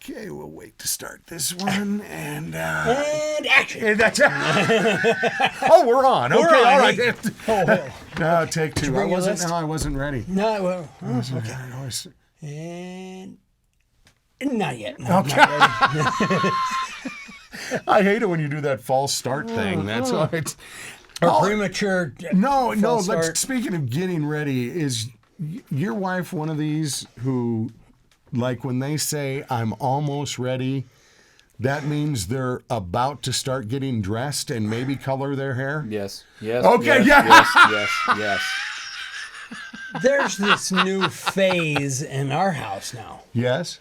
Okay, we'll wait to start this one. And action. Oh, we're on. Okay, on. all right. Oh, take two. bring your list? I wasn't ready. No, well, Okay. and not yet. No, Okay. not ready. I hate it when you do that false start thing. That's all right. Or premature. No. false start. Speaking of getting ready, is your wife one of these who, like when they say, I'm almost ready, that means they're about to start getting dressed and maybe color their hair? Yes. Yes. Okay, yes, yes. There's this new phase in our house now. Yes?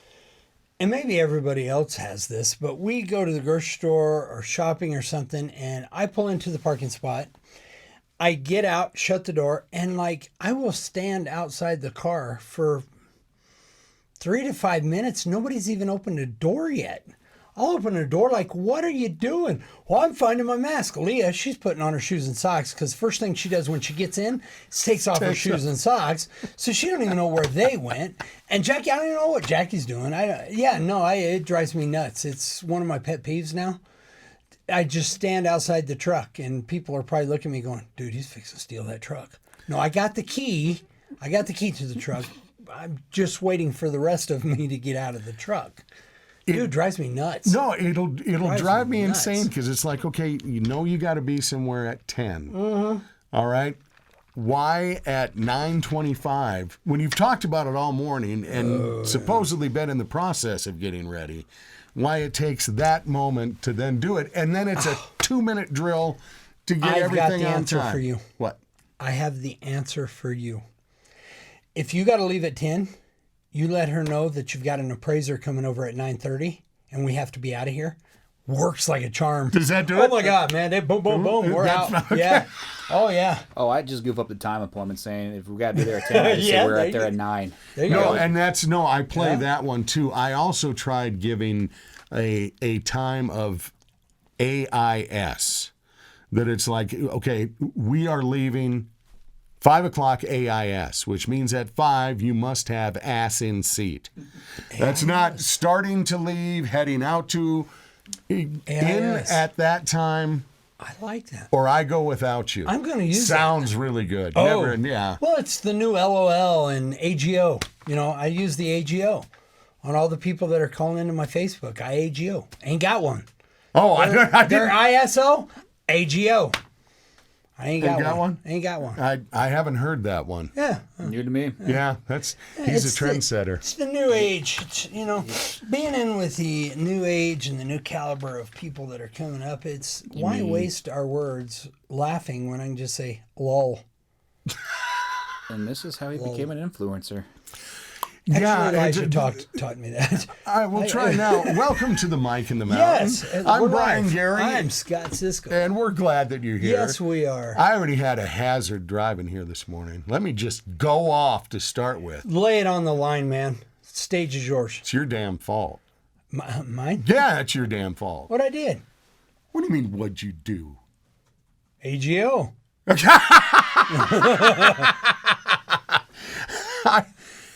And maybe everybody else has this, but we go to the grocery store or shopping or something, and I pull into the parking spot. I get out, shut the door, and I will stand outside the car for 3 to 5 minutes. Nobody's even opened a door yet. I'll open a door what are you doing? Well, I'm finding my mask. Leah, she's putting on her shoes and socks because first thing she does when she gets in is takes off her shoes and socks. So she don't even know where they went. And Jackie, I don't even know what Jackie's doing. It drives me nuts. It's one of my pet peeves now. I just stand outside the truck and people are probably looking at me going, dude, he's fixing to steal that truck. No, I got the key. I got the key to the truck. I'm just waiting for the rest of me to get out of the truck. Dude, it drives me nuts. No, it'll drive me nuts. insane because it's okay, you got to be somewhere at 10. Mm-hmm. All right? Why at 9:25, when you've talked about it all morning and supposedly been in the process of getting ready, why it takes that moment to then do it, and then it's a 2-minute drill to get everything on time. I've got the answer for you. What? I have the answer for you. If you got to leave at 10, you let her know that you've got an appraiser coming over at 9:30 and we have to be out of here. Works like a charm. Does that do it? Oh my God, man. Boom, boom, boom. We're out. Okay. Yeah. Oh, yeah. Oh, I just goof up the time appointment saying if we got to be there at 10, I just say we're out there at 9. There you go. I play that one too. I also tried giving a time of AIS. That it's okay, we are leaving 5 o'clock AIS, which means at 5 you must have ass in seat. That's not starting to leave, heading out to in at that time. I like that. Or I go without you. I'm going to use Sounds really good. Oh. Yeah. Well, it's the new LOL and AGO. I use the AGO on all the people that are calling into my Facebook. I AGO. Ain't got one. Oh, I They're didn't. ISO, AGO. I ain't got one. Ain't got one? I haven't heard that one. Yeah. New to me. Yeah, he's a trendsetter. It's the new age. It's, being in with the new age and the new caliber of people that are coming up, why waste our words laughing when I can just say, lol. And this is how he became an influencer. Actually, Elijah taught me that. All right, we'll try now. Welcome to the Mike in the Mountain. Yes. I'm Brian Gary. I'm Scott Cisco. And we're glad that you're here. Yes, we are. I already had a hazard driving here this morning. Let me just go off to start with. Lay it on the line, man. Stage is yours. It's your damn fault. Mine? Yeah, it's your damn fault. What I did? What do you mean, what'd you do? AGO.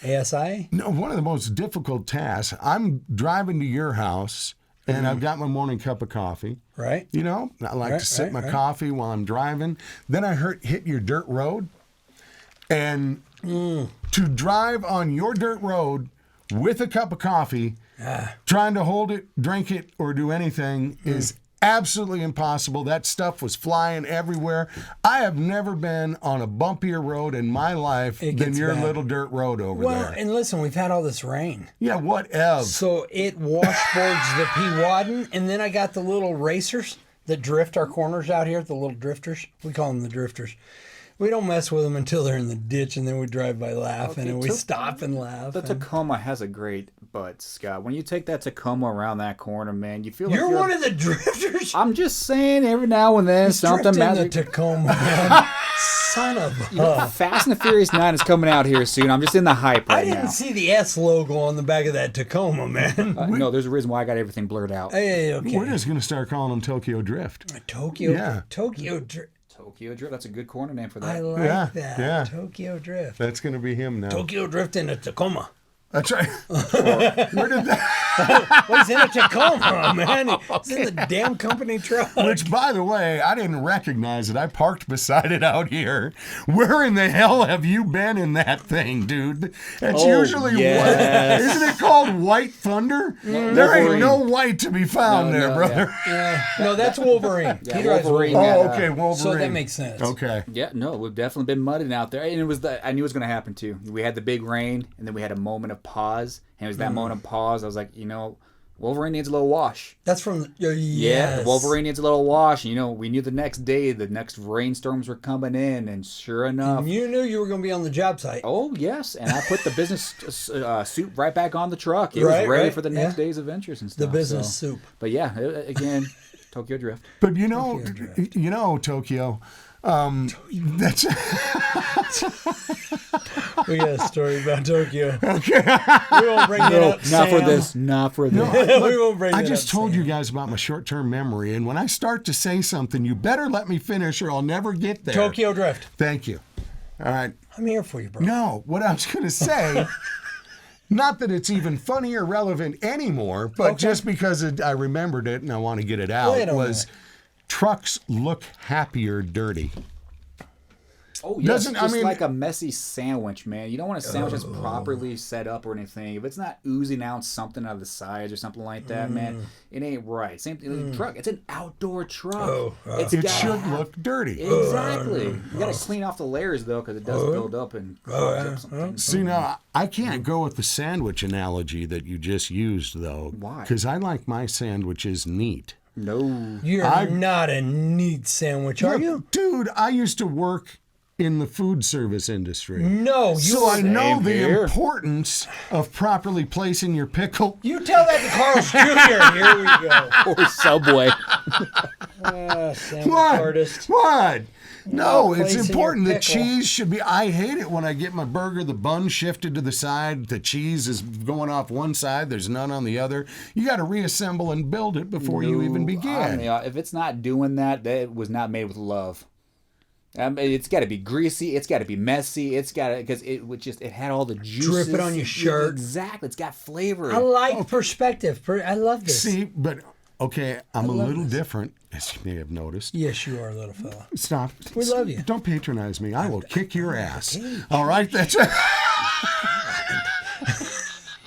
ASI? No, one of the most difficult tasks. I'm driving to your house, and I've got my morning cup of coffee. Right. I like to sip my coffee while I'm driving. Then I hit your dirt road. And to drive on your dirt road with a cup of coffee, trying to hold it, drink it, or do anything is absolutely impossible. That stuff was flying everywhere. I have never been on a bumpier road in my life than your little dirt road over there. Well, and listen, we've had all this rain. Yeah, whatever. So it washboards the Pewaukee, and then I got the little racers that drift our corners out here, the little drifters. We call them the drifters. We don't mess with them until they're in the ditch, and then we drive by laughing, and we stop and laugh. The Tacoma has a great butt, Scott. When you take that Tacoma around that corner, man, you feel like you're one of the drifters. I'm just saying, every now and then something magic. The Tacoma, man. Son of a. Fast and the Furious 9 is coming out here soon. I'm just in the hype right now. I didn't see the S logo on the back of that Tacoma, man. No, there's a reason why I got everything blurred out. Hey, okay. We're just going to start calling them Tokyo Drift. Tokyo Drift. Tokyo Drift. That's a good corner name for that. I like that. Yeah. Tokyo Drift. That's going to be him now. Tokyo Drift in a Tacoma. That's right. Where did that? Well, he's in a Tacoma, man. He's in the damn company truck. Which, by the way, I didn't recognize it. I parked beside it out here. Where in the hell have you been in that thing, dude? It's usually yes. white. Isn't it called White Thunder? There ain't no white to be found there, brother. Yeah. No, that's Wolverine. Yeah, He drives Wolverine. Wolverine. Oh, okay, Wolverine. So that makes sense. Okay. Yeah, no, we've definitely been mudding out there, and it was I knew it was going to happen too. We had the big rain, and then we had a moment of pause, and it was that moment of pause. I was like, Wolverine needs a little wash. That's from Yeah, the Wolverine needs a little wash. We knew the next day the next rainstorms were coming in, and sure enough, You knew you were going to be on the job site. oh yes, and I put the business suit right back on the truck. It was ready for the next day's adventures and stuff. The business soup. But yeah, again, Tokyo Drift. But Tokyo, that's We got a story about Tokyo. Okay. We won't bring it up, Not for Sam. this. Not for this. We won't bring it up. I just told Sam. you guys about my short-term memory, and when I start to say something, you better let me finish or I'll never get there. Tokyo Drift. Thank you. All right. I'm here for you, bro. No, what I was going to say, not that it's even funny or relevant anymore, but just because I remembered it and I want to get it out, Wait a was trucks look happier dirty. Oh, yes. Doesn't- Just I mean- like a messy sandwich, man. You don't want a sandwich that's properly set up or anything. If it's not oozing out something out of the sides or something like that, man, it ain't right. Same thing. Truck. It's an outdoor truck. It should look dirty. Exactly. You got to clean off the layers, though, because it does build up and clogs up something. See, now, I can't go with the sandwich analogy that you just used, though. Why? Because I like my sandwiches neat. No. You're not a neat sandwich, are you? Dude, I used to work in the food service industry. No, you. So I know the here. importance of properly placing your pickle. You tell that to Carl's Jr. Here we go. Or Subway. Sandwich What? artist. What? No, it's placing important. your The pickle. cheese should be. I hate it when I get my burger, the bun shifted to the side, the cheese is going off one side, there's none on the other. You got to reassemble and build it before you even begin. If it's not doing that, that was not made with love. It's got to be greasy. It's got to be messy. It's got to because it had all the juices. Drip it on your shirt. Exactly. It's got flavor. I like perspective. I love this. See, but okay, I'm a little different, as you may have noticed. Yes, you are, little fella. Stop. We love you. Don't patronize me. I will kick your ass. All right, that's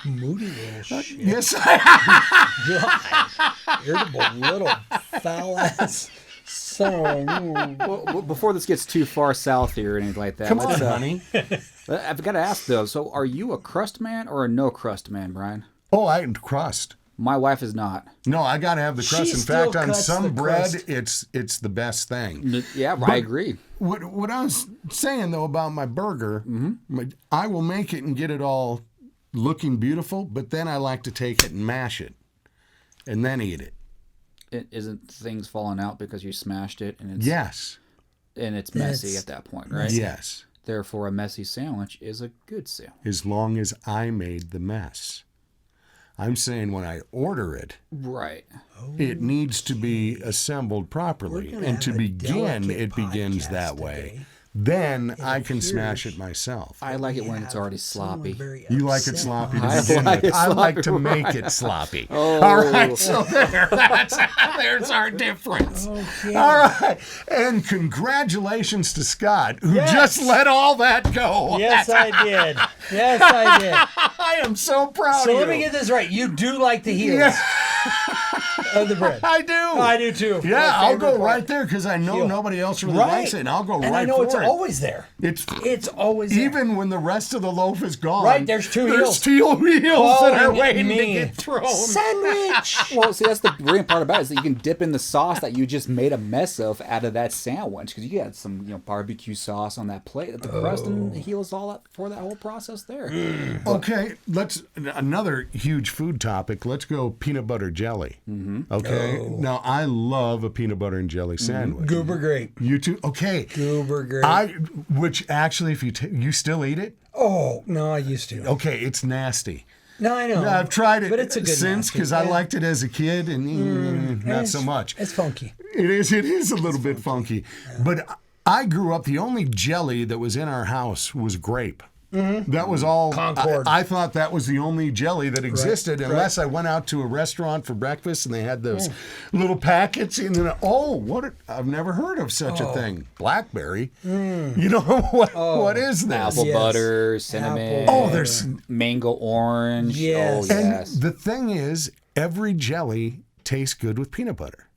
Moody little shit. yes. I God. Irritable little foul ass. So, Well, before this gets too far south here or anything like that, Come on, honey. I've got to ask though. So, are you a crust man or a no crust man, Brian? Oh, I crust. My wife is not. No, I got to have the crust. She In still fact, on cuts the some bread, crust. it's the best thing. Yeah, I agree. What I was saying though about my burger, I will make it and get it all looking beautiful, but then I like to take it and mash it, and then eat it. It isn't things falling out because you smashed it and it's Yes. and it's messy at that point, right? Yes. Therefore, a messy sandwich is a good sandwich. As long as I made the mess. I'm saying when I order it, Right. it needs to be assembled properly. gonna And to have a begin, delicate it begins podcast that way. today. Then I can smash it myself. I like it when it's already sloppy. You like it sloppy to I begin like with. it I like sloppy, to make right. it sloppy. Oh. All right, so there's our difference. Okay. All right, and congratulations to Scott, who Yes. just let all that go. Yes, I did. Yes, I did. I am so proud So of you. let me get this right. You do like the heels of the bread. I do. I do too. Yeah, My I'll favorite go part. right there because I know Heel. nobody else really Right. likes it, and I'll go And right I know for it's it. always there. It's always there. even when the rest of the loaf is gone. Right, there's two There's heels. two heels that are Calling waiting to me. get thrown. Sandwich. Well, see, that's the brilliant part about it is that you can dip in the sauce that you just made a mess of out of that sandwich because you got some barbecue sauce on that plate. The crust and the heels all up for that whole process there. Okay, let's another huge food topic. Let's go peanut butter jelly. Okay, now I love a peanut butter and jelly sandwich. Goober grape. You too? Okay. Goober grape. Which actually, if you still eat it, Oh, no, I used to. okay, it's nasty. No, I know. I've tried it But it's a good since nasty. because I liked it as a kid, and not so much. It's funky. It is a little bit funky. But I grew up, the only jelly that was in our house was grape. That was all. Concord. I thought that was the only jelly that existed, unless I went out to a restaurant for breakfast and they had those little packets. And then, I've never heard of such a thing. Blackberry. You know what is this? Apple butter, cinnamon. There's mango orange. Yes. Oh, yes. And the thing is, every jelly tastes good with peanut butter.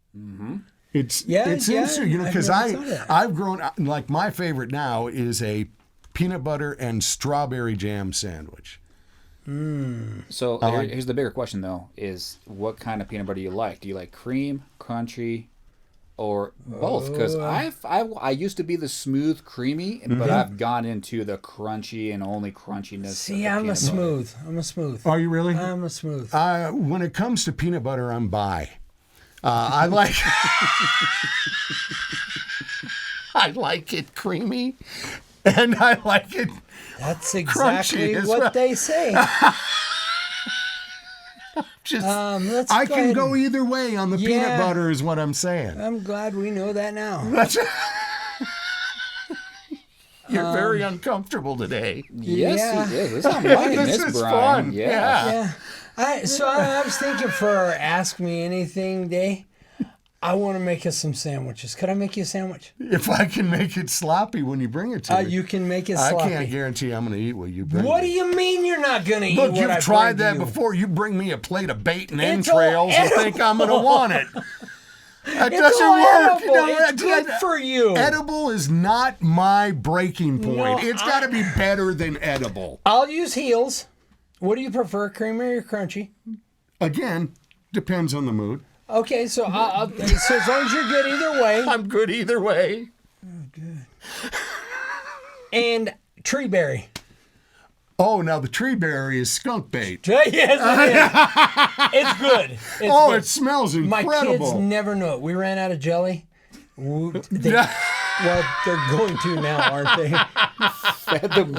It's interesting, because I've grown, like, my favorite now is a peanut butter and strawberry jam sandwich. So here's the bigger question, though, is what kind of peanut butter do you like? Do you like cream, crunchy, or both? Because I used to be the smooth, creamy, but I've gone into the crunchy and only crunchiness. See, I'm a smooth. I'm a smooth. Are you really? I'm a smooth. When it comes to peanut butter, I'm bi. I like I like it creamy, and I like it. That's exactly crunchy what they say. I can go either way on the peanut butter, is what I'm saying. I'm glad we know that now. You're very uncomfortable today. Yes, he is. This is I'm liking This this, is Brian. fun. Yeah. I was thinking for our Ask Me Anything day, I want to make us some sandwiches. Could I make you a sandwich? If I can make it sloppy when you bring it to me. You can make it sloppy. I can't guarantee I'm going to eat what you bring. What do you mean you're not going to eat Look, what I you've tried bring that to you? before. You bring me a plate of bait and It's all entrails and think I'm going to want it. That It's doesn't all work. edible. It's good for you. Edible is not my breaking point. No, It's got to be better than edible. I'll use heels. What do you prefer, creamy or crunchy? Again, depends on the mood. Okay, so so as long as you're good either way. I'm good either way. And tree berry. Oh, now the tree berry is skunk bait. Yes, it is. It's good. It's good. It smells My incredible. kids never know it. We ran out of jelly. Well, they're going to now, aren't they?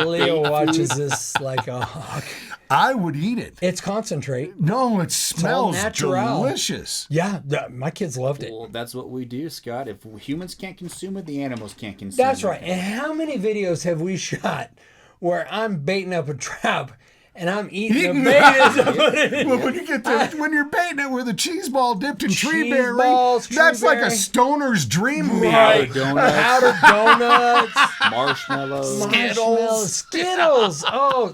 Leo watches this like a hawk. I would eat it. It's concentrate. No, it smells natural. delicious. Yeah, my kids loved it. Well, that's what we do, Scott. If humans can't consume it, the animals can't consume it. That's right. And how many videos have we shot where I'm baiting up a trap and I'm eating the bait? Well, when you're baiting it with a cheese ball dipped in tree Cheese berry, balls, tree that's like berry. a stoner's dream meal. Right. Donuts, Powdered donuts, marshmallows, marshmallows, Skittles. Oh,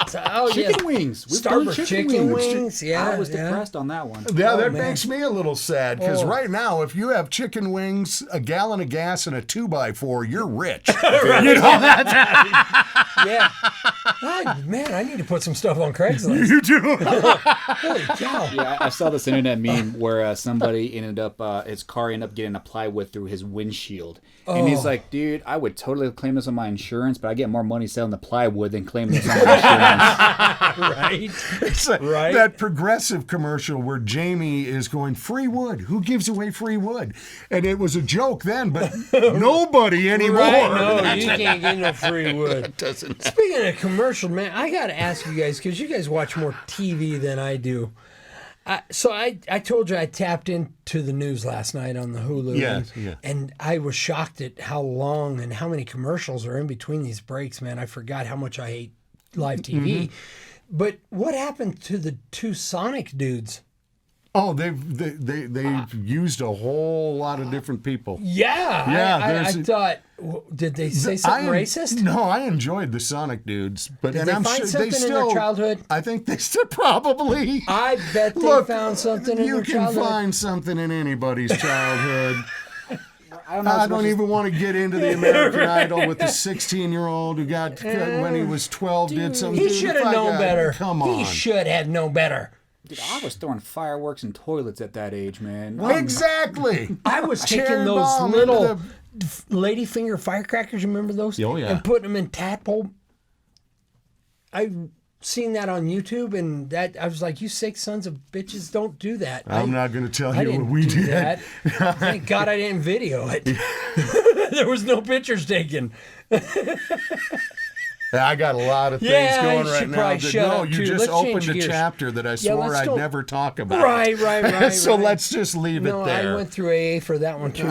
chicken wings. We've Starter done chicken wings. Yeah, I was depressed on that one. Yeah, that man. makes me a little sad because Oh. right now, if you have chicken wings, a gallon of gas, and a 2x4, you're rich. You know Yeah. Man, I need to put some stuff on Craigslist. you do. Holy cow. Yeah, I saw this internet meme where somebody ended up, his car ended up getting a plywood through his windshield. And he's like, dude, I would totally claim this on my insurance, but I get more money selling the plywood than claiming this on my insurance. Right. It's like Right. that Progressive commercial where Jamie is going, free wood. Who gives away free wood? And it was a joke then, but nobody anymore. Right, no, you can't get no free wood. It doesn't. Speaking of commercial, man, I got to ask you guys, because you guys watch more TV than I do. So I told you I tapped into the news last night on the Hulu. Yes, and I was shocked at how long and how many commercials are in between these breaks, man. I forgot how much I hate live TV. But what happened to the two Sonic dudes? Oh, they've used a whole lot of different people. Yeah, I thought, did they say something racist? No, I enjoyed the Sonic dudes, but Did they find something in their childhood? I think they still probably. I bet they found something in You their can childhood. find something in anybody's childhood. I don't even want to get into the American Idol with the 16-year-old who got when he was 12 did something. He should have known better. Come on. He should have known better. Dude, I was throwing fireworks in toilets at that age, man. Exactly. I was taking Cherry those bomb little into ladyfinger firecrackers. You remember those? Oh, yeah. And putting them in tadpole. I've seen that on YouTube, and that I was like, "You sick sons of bitches, don't do that." I'm not going to tell I you what didn't we do did. that. Thank God I didn't video it. There was no pictures taken. I got a lot of things Yeah, going you right should now. probably shut up, You too. just Let's opened change a gears. chapter that I swore let's I'd go. never talk about. Right. So right. let's just leave it there. I went through AA for that one too.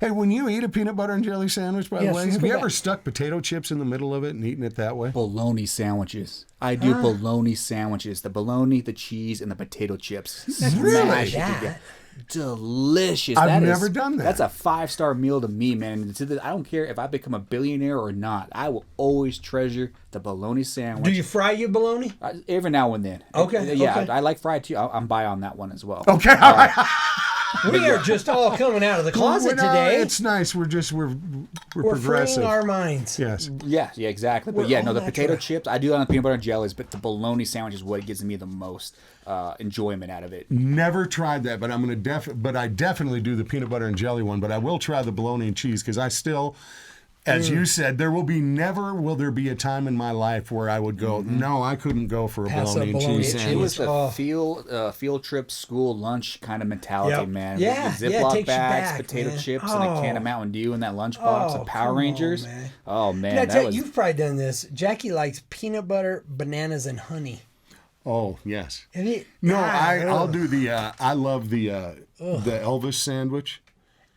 Hey, when you eat a peanut butter and jelly sandwich, by the Yes, way, let's have go you back. ever stuck potato chips in the middle of it and eaten it that way? Bologna sandwiches. I do bologna sandwiches. The bologna, the cheese, and the potato chips. Really? Smash it together. Delicious. I've never done that. That's a 5-star meal to me, man. And I don't care if I become a billionaire or not. I will always treasure the bologna sandwich. Do you fry your bologna? Every now and then. Okay, Yeah, okay. I like fried too. I'm by on that one as well. Okay, all right. We are just all coming out of the closet Well, no, today. It's nice. We're We're progressive. freeing our minds. Yes. Yeah, exactly. But We're yeah, all no, the potato natural. chips, I do it on the peanut butter and jellies, but the bologna sandwich is what gives me the most enjoyment out of it. Never tried that, but I definitely do the peanut butter and jelly one. But I will try the bologna and cheese because I still, as you said, there will be a time in my life where I would go, no, I couldn't go for a Pass bologna up and bologna cheese and It sandwich. was the Oh. field trip, school lunch kind of mentality, Yep. man. Yeah, With yeah, it Ziploc takes you bags, back, potato man. chips, and a can of Oh. Mountain Dew in that lunchbox, Oh, and Power come on, Rangers. man. Oh Can I man, tell that you, was you've probably done this. Jackie likes peanut butter, bananas, and honey. Oh yes. Have you- No, Ah, I'll ugh. do the. I love the Elvis sandwich.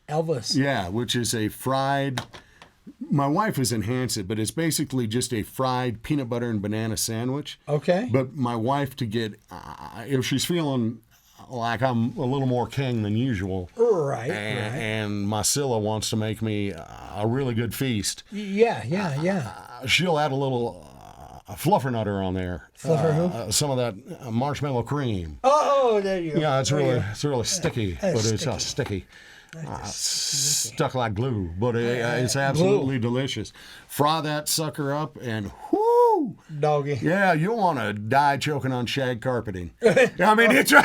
Elvis. Yeah, which is a fried. My wife has enhanced it, but it's basically just a fried peanut butter and banana sandwich. Okay. But my wife, to get, if she's feeling like I'm a little more king than usual, Right. and Marcilla wants to make me a really good feast, Yeah. she'll add a little fluffernutter on there. Fluffer who? Some of that marshmallow cream. Oh, there you go. Yeah, it's There you really sticky, That's but it's sticky. Stuck like glue, but it's absolutely delicious. Fry that sucker up and whoo! go. Doggy. Yeah, you'll want to die choking on shag carpeting. I mean, it's Or a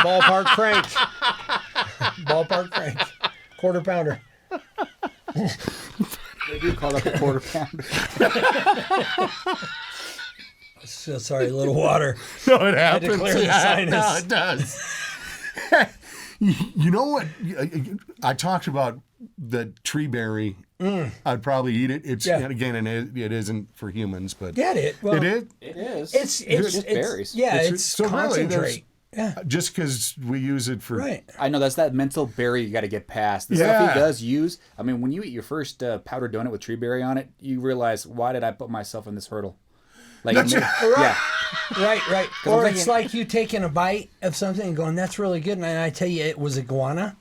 ballpark crank. Ballpark crank. Quarter pounder. they do call it a quarter pounder. So sorry, a little water. no, it happens. to clear the sinus. No, it does. You know what? I talked about the tree berry. I'd probably eat it. It's again, and it isn't for humans, but Get it? Well, it is. It is. It's just berries. Yeah, It's- it's so really, concentrate. Yeah. Just because we use it for Right. I know that's that mental berry you got to get past. The Yeah. stuff he does use. I mean, when you eat your first powdered donut with tree berry on it, you realize, why did I put myself in this hurdle? Like, That's yeah, Right. I'm Or thinking- it's like you taking a bite of something and going, that's really good. And I tell you, it was iguana.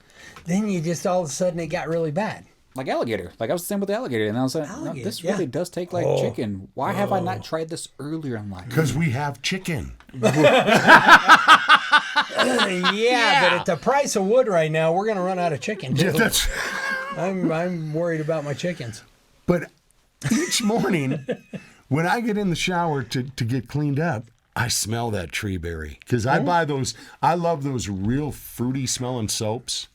Then you just all of a sudden it got really bad. like alligator. Like I was the same with the alligator, and I was like, no, Alligator, this yeah. really does take like chicken. Why have I not tried this earlier in life? because we have chicken. Yeah, but at the price of wood right now, we're going to run out of chicken. Yeah, Too. that's. I'm worried about my chickens. But each morning, when I get in the shower to get cleaned up, I smell that tree berry because I buy those. I love those real fruity smelling soaps.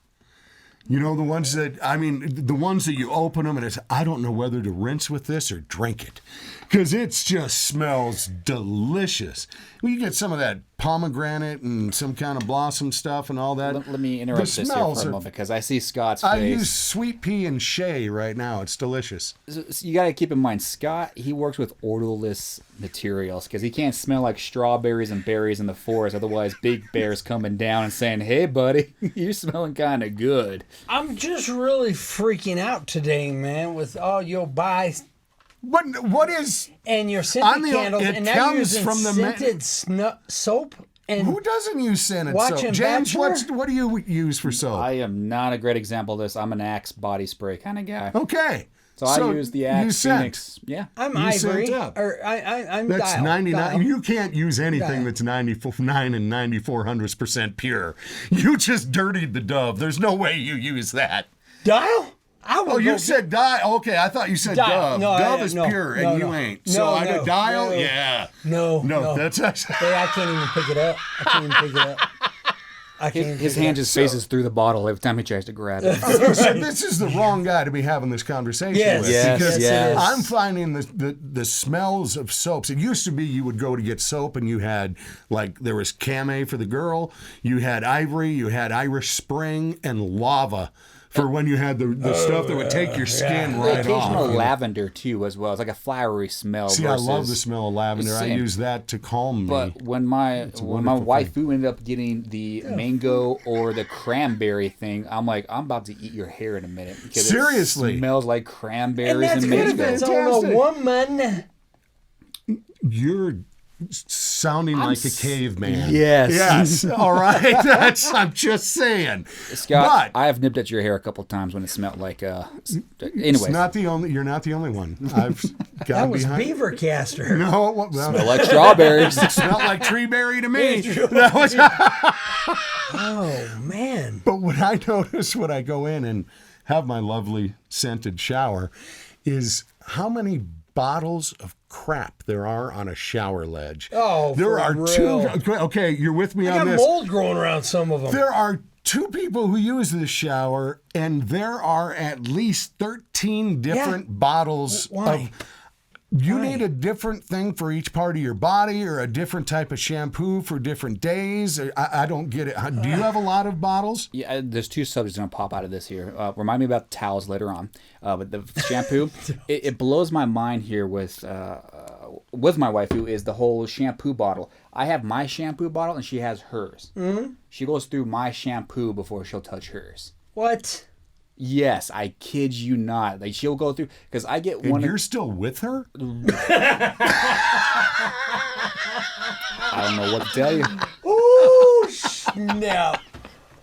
You know, the ones that, the ones that you open them and it's, I don't know whether to rinse with this or drink it because it just smells delicious. Well, you get some of that pomegranate and some kind of blossom stuff and all that. Let me interrupt this here smells for a are- moment because I see Scott's I face. use sweet pea and shea right now. It's delicious. So you got to keep in mind, Scott, he works with odorless materials because he can't smell like strawberries and berries in the forest. Otherwise, Big Bear's coming down and saying, hey, buddy, you're smelling kind of good. I'm just really freaking out today, man, with all you'll buy What is... and your On scented the- candles. it And now you're comes using from the scented soap. And Who doesn't use scented Watching soap? James, Bachelor? what do you use for soap? I am not a great example of this. I'm an Axe body spray kind of guy. Okay. So I use the Axe you scent. Phoenix. Yeah. I'm You Ivory. scent up. Or I'm That's Dial. 99. Dial. You can't use anything Dial. that's 99 and 9400% pure. You just dirtied the Dove. There's no way you use that. Dial? I will Oh, you go said Dial. Okay, I thought you said Dial. Dove. No, Dove I- is no, pure, no, and you no. ain't. No, So I no, did Dial? no. Yeah. No. That's actually... Hey, I can't even pick it up. I can't even pick it up. I can't even His pick it hand up. just faces through the bottle every time he tries to grab it. So this is the wrong guy to be having this conversation Yes. with. Yes, because yes. it is. I'm finding the smells of soaps. It used to be you would go to get soap and you had, like, there was Camay for the girl, you had Ivory, you had Irish Spring, and Lava for when you had the stuff that would take your skin right the occasional off. lavender too, as well. It's like a flowery smell. See, I love the smell of lavender. I use that to calm me. But when my waifu ended up getting the mango or the cranberry thing, I'm like, I'm about to eat your hair in a minute. Because Seriously, it smells like cranberries And that's and good if mango. it's on a woman. you're sounding like a caveman. Yes. All right. I'm just saying. Scott, But I have nipped at your hair a couple times when it smelled like. Anyways, you're not the only one. I've got That was behind. beaver caster. No, well, smell like strawberries. it smelled like tree berry to me. That was. Oh man! But what I notice when I go in and have my lovely scented shower is how many bottles of crap there are on a shower ledge. Oh, there for are real. two. Okay, you're with me I on got this. mold growing around some of them. There are 2 people who use this shower, and there are at least 13 different bottles Why? of. You need a different thing for each part of your body, or a different type of shampoo for different days. I don't get it. Do you have a lot of bottles? Yeah, there's 2 subjects going to pop out of this here. Remind me about the towels later on. But the shampoo, it blows my mind here with my wife, who is the whole shampoo bottle. I have my shampoo bottle, and she has hers. Mm-hmm. She goes through my shampoo before she'll touch hers. What? Yes, I kid you not. Like, she'll go through, because I get And one. you're still with her? I don't know what to tell you. Ooh, snap.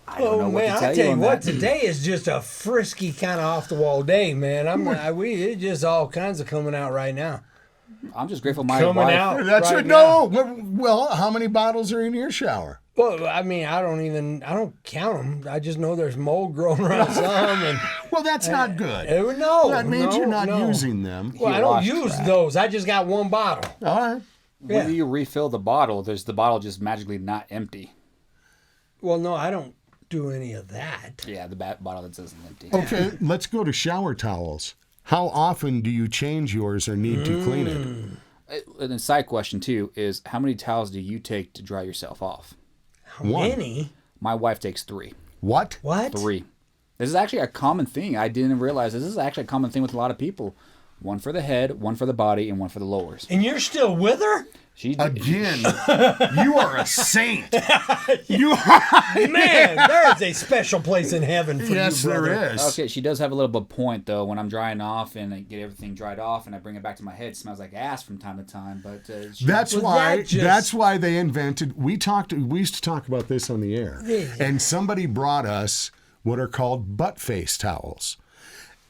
I don't know what to Man, tell I tell you on what, that. today is just a frisky kind of off the wall day, man. It's just all kinds of coming out right now. I'm just grateful my Coming wife. out. That's right what. No. Well, how many bottles are in your shower? Well, I mean, I don't count them. I just know there's mold growing around some, and Well, that's not good. no, That means you're not no. using them. Well, I don't lost use track. those. I just got one bottle. All right. When you refill the bottle, there's the bottle just magically not empty. Well, no, I don't do any of that. Yeah, the bottle that says empty. Okay, let's go to shower towels. How often do you change yours or need to clean it? And a side question too is, how many towels do you take to dry yourself off? How One. many? My wife takes 3. What? What? 3. This is actually a common thing. I didn't realize this is actually a common thing with a lot of people. 1 for the head, 1 for the body, and 1 for the lowers. And you're still with her? Again, you are a saint. You are. Man, there is a special place in heaven for Yes, you, brother. there is. Okay, she does have a little bit of point though. When I'm drying off and I get everything dried off and I bring it back to my head, it smells like ass from time to time. But That's Well, why. that just- That's why they invented. We used to talk about this on the air, and somebody brought us what are called butt face towels,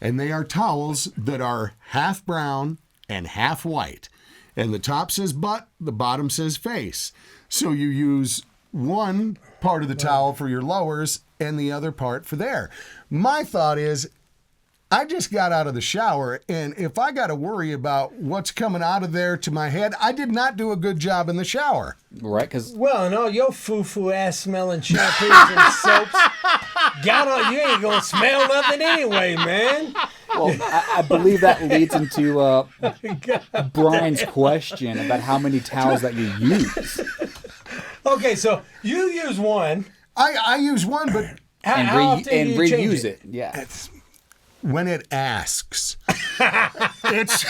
and they are towels that are half brown and half white, and the top says butt, the bottom says face. So you use one part of the towel for your lowers and the other part for there. My thought is, I just got out of the shower, and if I got to worry about what's coming out of there to my head, I did not do a good job in the shower. right, because Well, no, your foo-foo ass smelling shampoos and soaps. You ain't gonna smell nothing anyway, man. well, I believe that leads into Brian's question about how many towels that you use. Okay, so you use one. I use one, but How often do you change reuse it. Yeah. when it asks, it's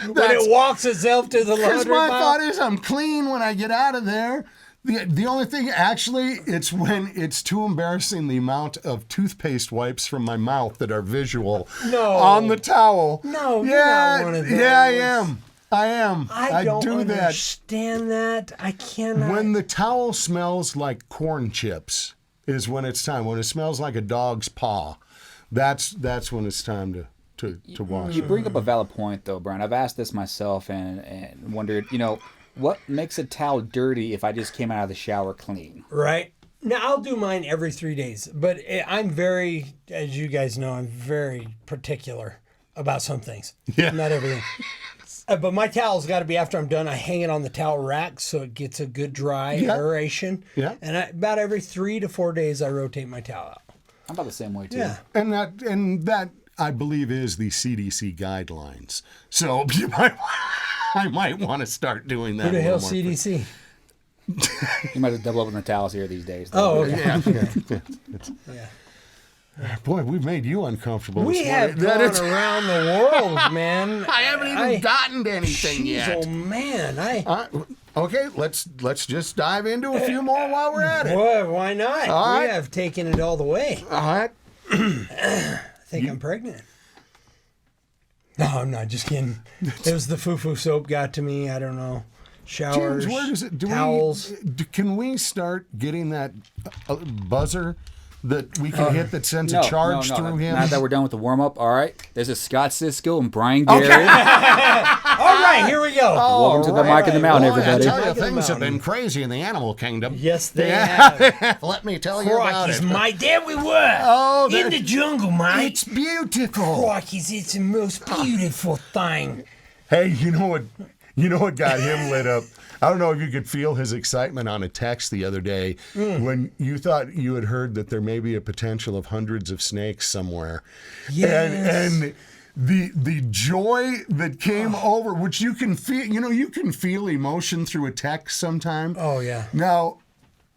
When it walks itself to the because laundry my pile? thought is I'm clean when I get out of there. The only thing, actually, it's when it's too embarrassing the amount of toothpaste wipes from my mouth that are visual on the towel. No, you're yeah, not one of yeah, I those. am. I am. I don't do that. understand that. I cannot. When the towel smells like corn chips is when it's time. When it smells like a dog's paw, that's when it's time to wash. You bring up a valid point, though, Brian. I've asked this myself and wondered, what makes a towel dirty if I just came out of the shower clean? Right. Now, I'll do mine every 3 days, but I'm very, as you guys know, I'm very particular about some things. Yeah. Not everything. But my towel's got to be, after I'm done, I hang it on the towel rack so it gets a good dry aeration. Yeah. And about every 3 to 4 days, I rotate my towel out. I'm about the same way, too. Yeah. And that I believe is the CDC guidelines. So I might want to start doing that. Who the a hell little more. CDC? You might have double up on the towels here these days. Though. Oh, okay. Yeah. Yeah. Boy, we've made you uncomfortable. We this have morning. gone around the world, man. I haven't even gotten to anything yet. Oh man, Okay, let's just dive into a few more while we're at it. Boy, why not? All We right. have taken it all the way. All right. I think I'm pregnant. No, I'm not. Just kidding. It was the foo-foo soap got to me. I don't know. Showers, James, where does it? towels. Can we start getting that buzzer that we can hit that sends a charge through him? Now that we're done with the warm-up, all right. This is Scott Cisco and Brian Gary. All right, here we go. Welcome to the Mike and the Mountain, Boy, everybody. I tell you, Mike and the things have Mountain. been crazy in the animal kingdom. Yes, they have. Let me tell you about Crikey's, it. Mate. There we were. Oh, in the jungle, mate. It's beautiful. Crikey's, it's the most beautiful thing. Hey, you know what? You know what got him lit up? I don't know if you could feel his excitement on a text the other day when you thought you had heard that there may be a potential of hundreds of snakes somewhere. Yes. And the joy that came over, which you can feel, you can feel emotion through a text sometime. Oh, yeah. Now,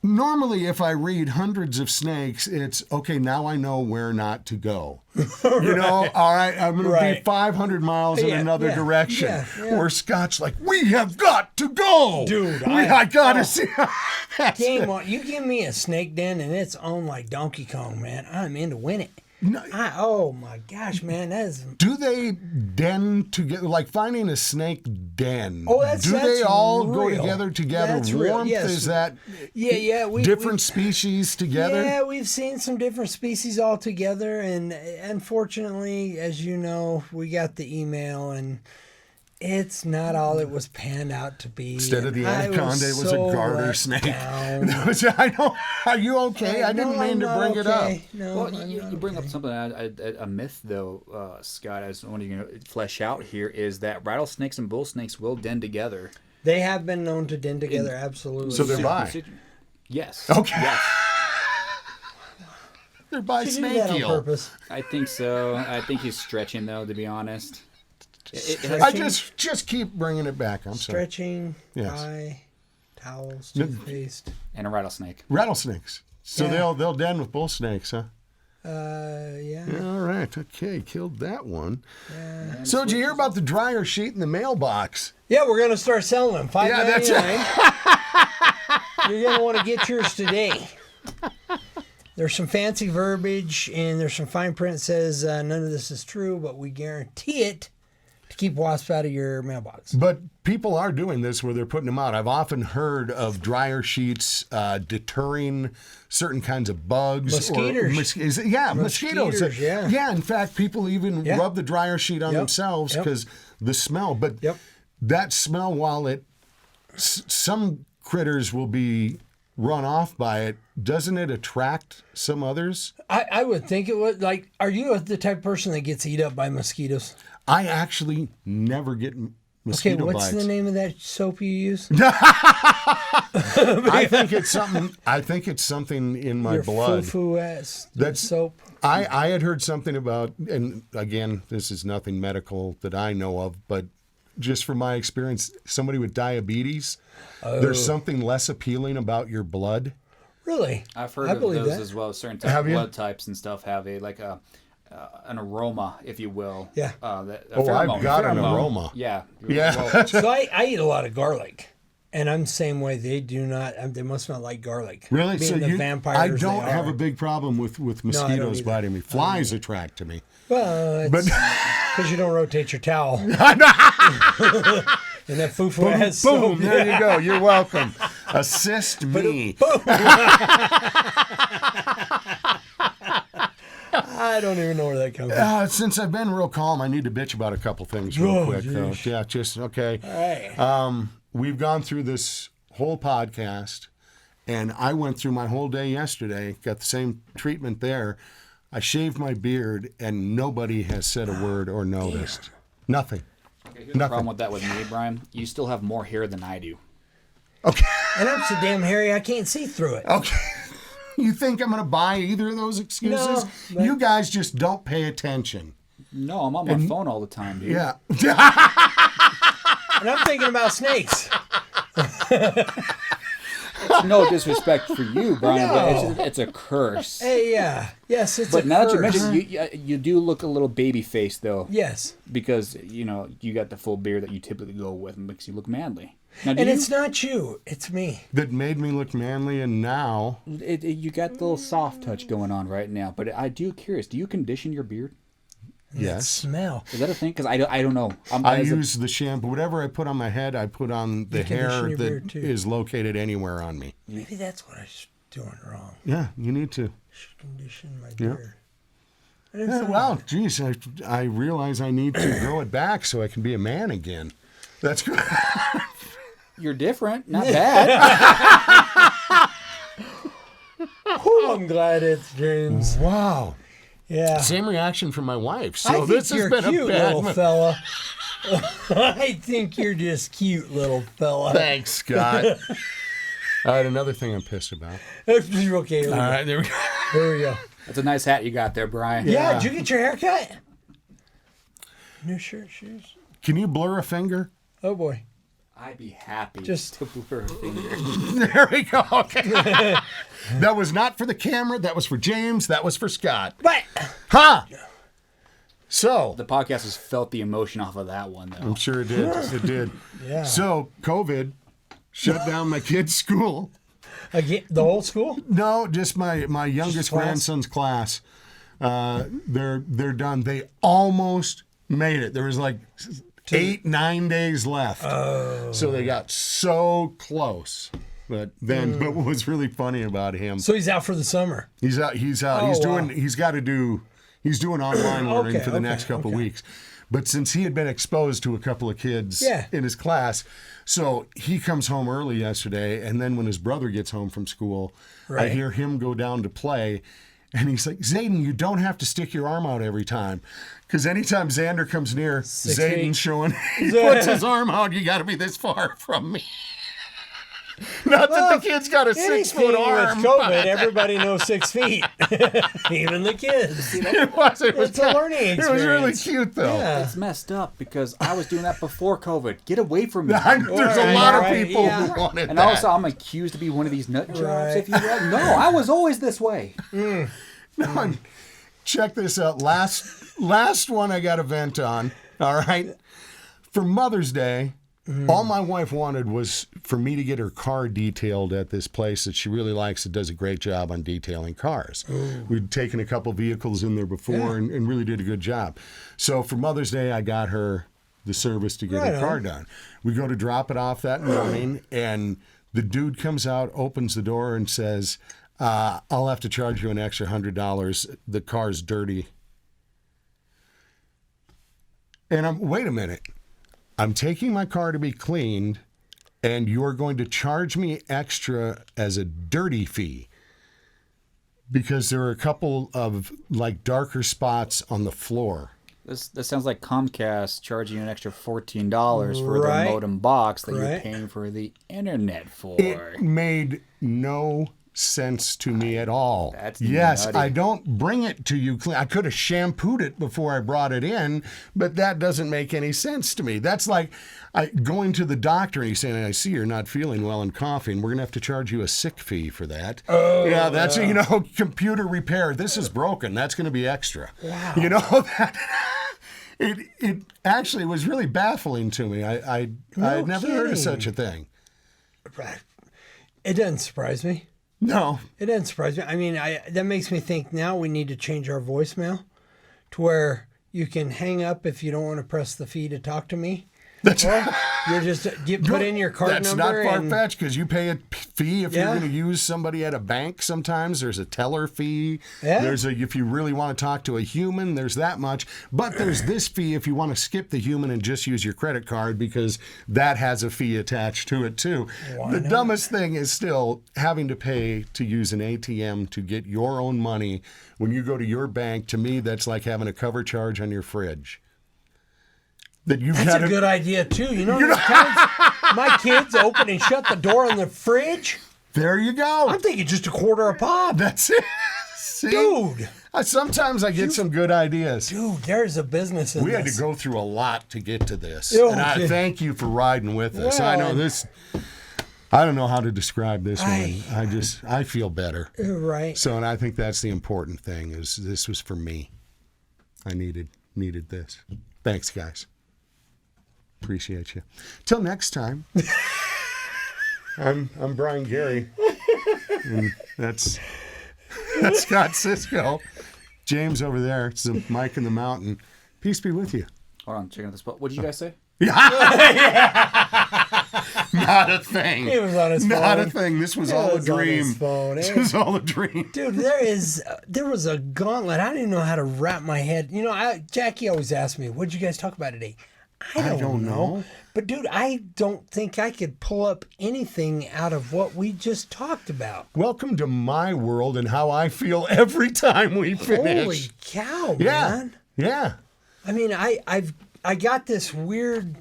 normally if I read hundreds of snakes, it's, okay, now I know where not to go. All right, I'm going to be Right. 500 miles in Yeah, another yeah, direction. yeah. Where Scott's like, we have got to go. Dude, I got to see. That's Game it. on. You give me a snake den and it's on like Donkey Kong, man. I'm in to win it. No. Oh my gosh, man, that is. Do they den together? Like finding a snake den. Oh, that's Do they all go real. together? That's real, Warmth, yes. is that Yeah. different species together? Yeah, we've seen some different species all together, and unfortunately, as you know, we got the email, and it's not all it was panned out to be. Instead of the And I anaconda, it was so a garter let snake. down. I know. Are you okay? I didn't No, mean I'm to not bring it up. okay. No, Well, I'm you not bring okay. up something, a myth, though, Scott, I was wondering to flesh out here, is that rattlesnakes and bull snakes will den together. They have been known to den together, absolutely. So they're bi. Yes. Okay. Yes. They're by Did you do that on snake eel. purpose? I think so. I think he's stretching, though, to be honest. I just keep bringing it back. I'm sorry. Stretching, Yes. pie, towels, toothpaste. And a rattlesnake. Rattlesnakes. So Yeah. they'll den with bull snakes, huh? Yeah. All right. Okay. Killed that one. So did you hear about the dryer sheet in the mailbox? Yeah, we're gonna start selling them. Yeah, that's $5.99. You're gonna want to get yours today. There's some fancy verbiage and there's some fine print that says none of this is true, but we guarantee it to keep wasps out of your mailbox. But people are doing this where they're putting them out. I've often heard of dryer sheets deterring certain kinds of bugs. Mosquitoes. Mosquitoes. Mosquitoes, yeah. Yeah, in fact, people even Yeah. rub the dryer sheet on Yep, themselves yep. because the smell. But Yep. that smell, while some critters will be run off by it, doesn't it attract some others? I would think it would. Like, are you the type of person that gets eat up by mosquitoes? I actually never get Okay, mosquito what's bites. the name of that soap you use? I think it's something. I think it's something in my Your blood. foo-foo ass That's- soap. I had heard something about, and again, this is nothing medical that I know of, but just from my experience, somebody with diabetes, there's something less appealing about your blood. Really? I've heard I of believe those that. as well. Certain types Have of you? blood types and stuff have an aroma, if you will. Yeah. I've got an aroma. Yeah. Yeah. Well, So I eat a lot of garlic, and I'm the same way. They do not. They must not like garlic. Really? Being So the vampires I they don't have are. a big problem with don't mosquitoes either. biting me. Flies attract to me. Well, But because you don't rotate your towel. And that foo-foo ass boom, soap. there you go. You're welcome. Assist me. I don't even know where that comes from. Since I've been real calm, I need to bitch about a couple things real Oh, quick, though. geez. Yeah, just okay. All right. We've gone through this whole podcast, and I went through my whole day yesterday, got the same treatment there. I shaved my beard, and nobody has said a word or noticed. Nothing. okay, here's the problem with that with me, Brian. You still have more hair than I do. Okay. And I'm so damn hairy I can't see through it. Okay. You think I'm going to buy either of those excuses? No, but- You guys just don't pay attention. No, I'm on my phone all the time, dude. Yeah. And I'm thinking about snakes. it's no disrespect for you, Brian, but it's a curse. Hey, yeah. Yes, it's but a now curse. that you mentioned, you do look a little baby faced though. Yes. Because you got the full beard that you typically go with, and makes you look manly. Now, it's not you, it's me. That made me look manly, and now you got the little soft touch going on right now. But I do curious. Do you condition your beard? Yes. Smell. Is that a thing? Because I don't know. I use the shampoo. Whatever I put on my head, I put on the hair that is located anywhere on me. Maybe that's what I'm doing wrong. Yeah, you need to. Should condition my beard. Yeah, well, geez, I realize I need to grow it back so I can be a man again. That's good. You're different, not bad. I'm glad it's James. Wow. Yeah. Same reaction from my wife. So I think this you're has been cute, a bad little fella. I think you're just cute, little fella. Thanks, Scott. All right, another thing I'm pissed about. Okay. All right, there we go. There we go. That's a nice hat you got there, Brian. Yeah. Did you get your hair cut? New shirt, shoes. Can you blur a finger? Oh boy. I'd be happy just to blur a finger. There we go. Okay. That was not for the camera. That was for James. That was for Scott. What? Huh. So. The podcast has felt the emotion off of that one, though. I'm sure it did. It did. Yeah. So, COVID shut down my kid's school. Again, the whole school? No, just my youngest grandson's class. They're done. They almost made it. There was like 8-9 days left. Oh. So they got so close. But then, but what was really funny about him? So he's out for the summer. He's out. Oh, He's doing. He's doing online learning for the next couple weeks. But since he had been exposed to a couple of kids in his class, so he comes home early yesterday, and then when his brother gets home from school, I hear him go down to play, and he's like, Zayden, you don't have to stick your arm out every time. Because anytime Xander comes near, Zayden's showing, he puts his arm out, you got to be this far from me. Not that the kid's got a 6-foot arm. With COVID, everybody knows 6 feet. Even the kids. It was a learning experience. It was really cute, though. Yeah. It's messed up because I was doing that before COVID. Get away from me. There's a lot of people who wanted and that. Also, I'm accused to be one of these nut jobs, if you will. No, I was always this way. No, check this out. Last one I got a vent on, all right? For Mother's Day, all my wife wanted was for me to get her car detailed at this place that she really likes. It does a great job on detailing cars. Ooh. We'd taken a couple vehicles in there before and really did a good job. So for Mother's Day, I got her the service to get her car done. We go to drop it off that morning, and the dude comes out, opens the door, and says, I'll have to charge you an extra $100. The car's dirty. And wait a minute. I'm taking my car to be cleaned, and you're going to charge me extra as a dirty fee because there are a couple of like darker spots on the floor. This sounds like Comcast charging you an extra $14 for the modem box that you're paying for the internet for. It made no sense to me at all. That's yes, nutty. I don't bring it to you clean. I could have shampooed it before I brought it in, but that doesn't make any sense to me. That's like going to the doctor and he's saying, I see you're not feeling well and coughing. We're going to have to charge you a sick fee for that. Oh, yeah, that's, computer repair. This is broken. That's going to be extra. Wow. That... It actually was really baffling to me. I'd never heard of such a thing. It doesn't surprise me. No. It doesn't surprise me. I mean, that makes me think now we need to change our voicemail to where you can hang up if you don't want to press the fee to talk to me. That's right. You just put in your card number. That's not far-fetched because you pay a fee if you're going to use somebody at a bank sometimes. There's a teller fee. Yeah. If you really want to talk to a human, there's that much. But there's this fee if you want to skip the human and just use your credit card because that has a fee attached to it too. The dumbest thing is still having to pay to use an ATM to get your own money when you go to your bank. To me, that's like having a cover charge on your fridge. That's a good idea, too. My kids open and shut the door on the fridge. There you go. I'm thinking just a quarter a pop. That's it. See? Dude. Sometimes I get some good ideas. Dude, there's a business in this. We had to go through a lot to get to this. And I thank you for riding with us. Well, I know this. I don't know how to describe this one. I feel better. Right. So, and I think that's the important thing is this was for me. I needed this. Thanks, guys. Appreciate you. Till next time. I'm Brian Gary. And that's Scott Cisco. James over there. It's the Mike in the Mountain. Peace be with you. Hold on, checking out the spot. What did you guys say? Not a thing. He was on his phone. Not a thing. This was all a dream. This was all a dream. Dude, there was a gauntlet. I didn't know how to wrap my head. You know, Jackie always asks me, "What'd you guys talk about today?" I don't know. But dude, I don't think I could pull up anything out of what we just talked about. Welcome to my world and how I feel every time we finish. Holy cow, man. Yeah. I mean, I got this weird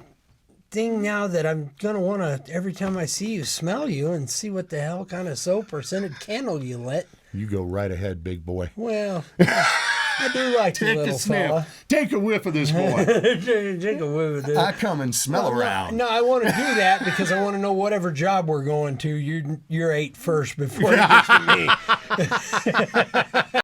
thing now that I'm gonna want to every time I see you smell you and see what the hell kind of soap or scented candle you lit. You go right ahead, big boy. Well, I do like you, little fella. Take a whiff of this boy. Take a whiff of this. I come and smell around. No, I want to do that because I want to know whatever job we're going to. You're 8 first before it gets to me.